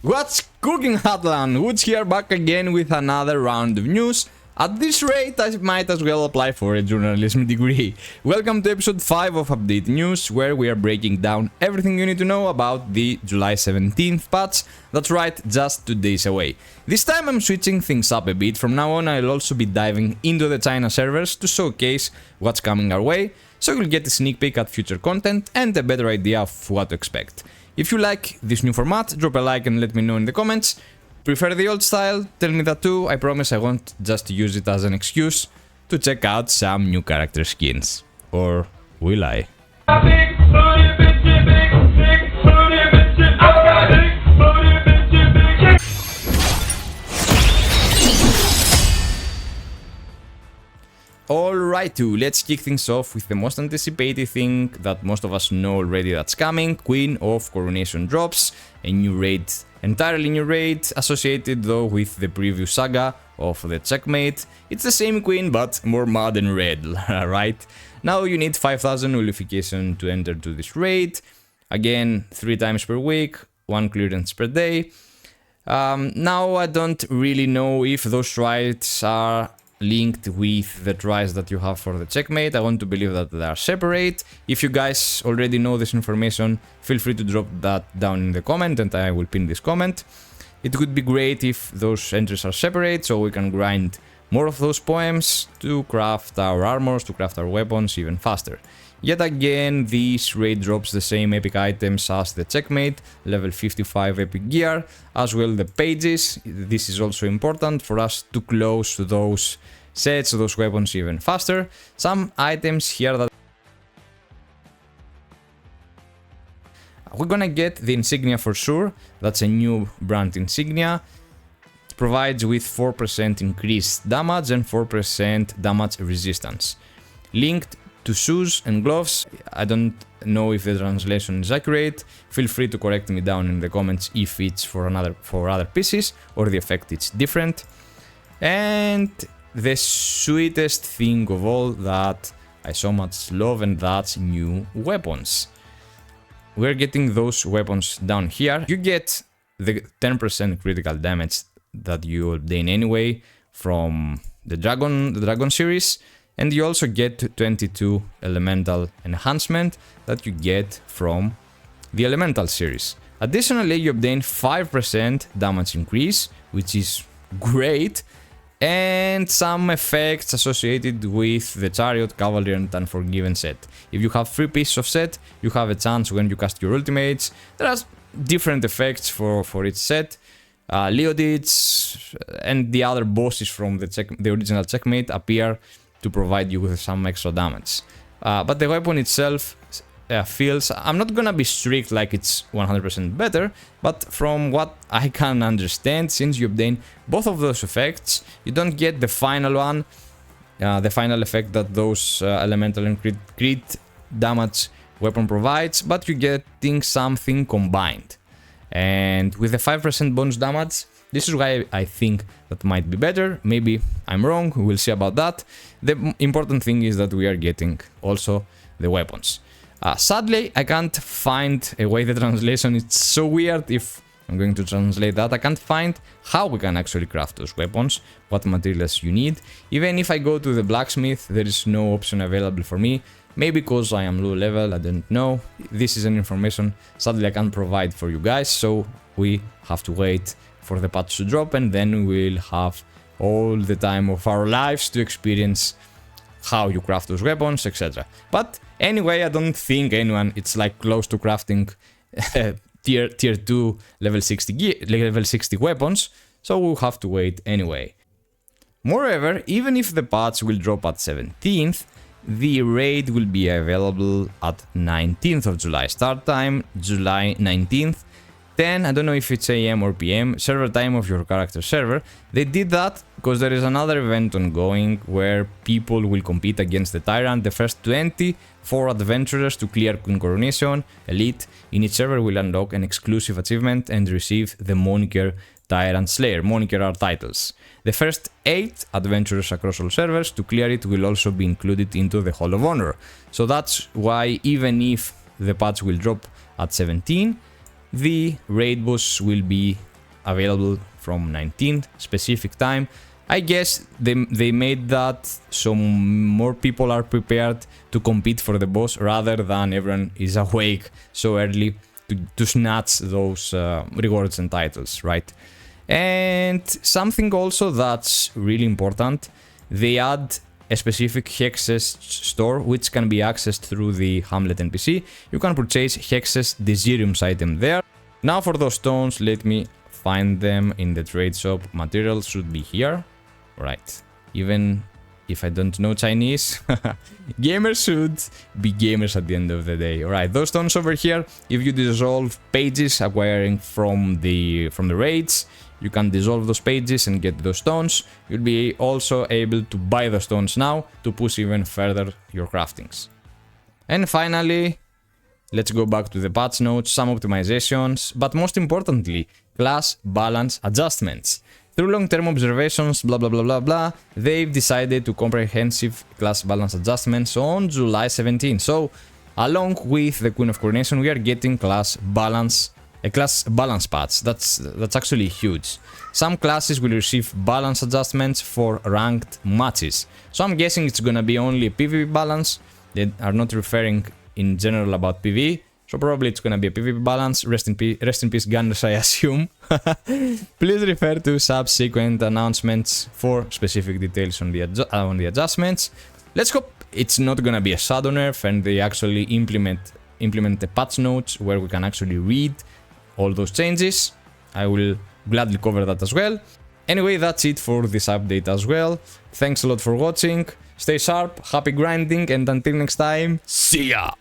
What's cooking, Atlan? Woods here, back again with another round of news. At this rate, I might as well apply for a journalism degree. Welcome to episode 5 of Update News, where we are breaking down everything you need to know about the July 17th patch. That's right, just 2 days away. This time I'm switching things up a bit. From now on, I'll also be diving into the China servers to showcase what's coming our way, so you'll get a sneak peek at future content and a better idea of what to expect. If you like this new format, drop a like and let me know in the comments. Prefer the old style? Tell me that too. I promise I won't just use it as an excuse to check out some new character skins. Or will I? Alrighty, let's kick things off with the most anticipated thing that most of us know already that's coming. Queen of Coronation drops, a new raid, entirely new raid, associated though with the previous saga of the Checkmate. It's the same queen but more modern red, right? Now you need 5000 nullification to enter to this raid. Again, 3 times per week, 1 clearance per day. Now I don't really know if those rights are linked with the tries that you have for the Checkmate. I want to believe that they are separate. If you guys already know this information, feel free to drop that down in the comment and I will pin this comment. It would be great if those entries are separate, so we can grind more of those poems to craft our armors, to craft our weapons even faster. Yet again, this raid drops the same epic items as the Checkmate, level 55 epic gear, as well the pages. This is also important for us to close those sets, those weapons even faster. Some items here that we're gonna get the Insignia for sure. That's a new brand Insignia. It provides with 4% increased damage and 4% damage resistance. Linked to shoes and gloves. I don't know if the translation is accurate. Feel free to correct me down in the comments if it's for other pieces or the effect is different. And the sweetest thing of all that I so much love, and that's new weapons. We're getting those weapons down here. You get the 10% critical damage that you obtain anyway from the Dragon series. And you also get 22 elemental enhancement that you get from the elemental series. Additionally, you obtain 5% damage increase, which is great, and some effects associated with the Chariot, Cavalry and Unforgiven set. If you have 3 pieces of set, you have a chance when you cast your ultimates. There are different effects for each set. Leodids and the other bosses from the original Checkmate appear to provide you with some extra damage. But the weapon itself feels... I'm not gonna be strict like it's 100% better, but from what I can understand, since you obtain both of those effects, you don't get the final one, the final effect that those elemental and crit damage weapon provides, but you're getting something combined. And with the 5% bonus damage, this is why I think that might be better. Maybe I'm wrong, we'll see about that. The important thing is that we are getting also the weapons. Sadly, I can't find a way the translation, it's so weird if I'm going to translate that. I can't find how we can actually craft those weapons, what materials you need. Even if I go to the blacksmith, there is no option available for me. Maybe because I am low level, I don't know. This is an information sadly I can't provide for you guys, so we have to wait for the patch to drop and then we'll have all the time of our lives to experience how you craft those weapons, etc. But anyway, I don't think anyone it's like close to crafting tier 2 level 60 weapons, so we'll have to wait anyway. Moreover, even if the patch will drop at 17th, the raid will be available at 19th of July. Start time, July 19th. 10, I don't know if it's AM or PM, server time of your character server. They did that because there is another event ongoing where people will compete against the Tyrant. The first 24 adventurers to clear Coronation Elite in each server will unlock an exclusive achievement and receive the moniker Tyrant Slayer. Moniker are titles. The first 8 adventurers across all servers to clear it will also be included into the Hall of Honor. So that's why even if the patch will drop at 17, the raid boss will be available from 19th specific time. I guess they made that so more people are prepared to compete for the boss rather than everyone is awake so early to snatch those rewards and titles, right? And something also that's really important, they add a specific HexChess store which can be accessed through the Hamlet NPC. You can purchase HexChess Desirium's item there. Now for those stones, let me find them in the trade shop. Materials should be here. Right. Even if I don't know Chinese, gamers should be gamers at the end of the day. Alright, those stones over here, if you dissolve pages acquiring from the raids, you can dissolve those pages and get those stones. You'll be also able to buy the stones now to push even further your craftings. And finally, let's go back to the patch notes, some optimizations, but most importantly, class balance adjustments. Through long-term observations, blah blah blah blah blah, they've decided to comprehensive class balance adjustments on July 17. So, along with the Queen of Coronation, we are getting a class balance patch. That's actually huge. Some classes will receive balance adjustments for ranked matches. So I'm guessing it's gonna be only a PvP balance. They are not referring in general about PvE. So probably it's gonna be a PvP balance. Rest in peace, Gunners, I assume. Please refer to subsequent announcements for specific details on the adjustments. Let's hope it's not gonna be a shadow nerf and they actually implement the patch notes where we can actually read all those changes. I will gladly cover that as well. Anyway, that's it for this update as well. Thanks a lot for watching. Stay sharp, happy grinding, and until next time, see ya!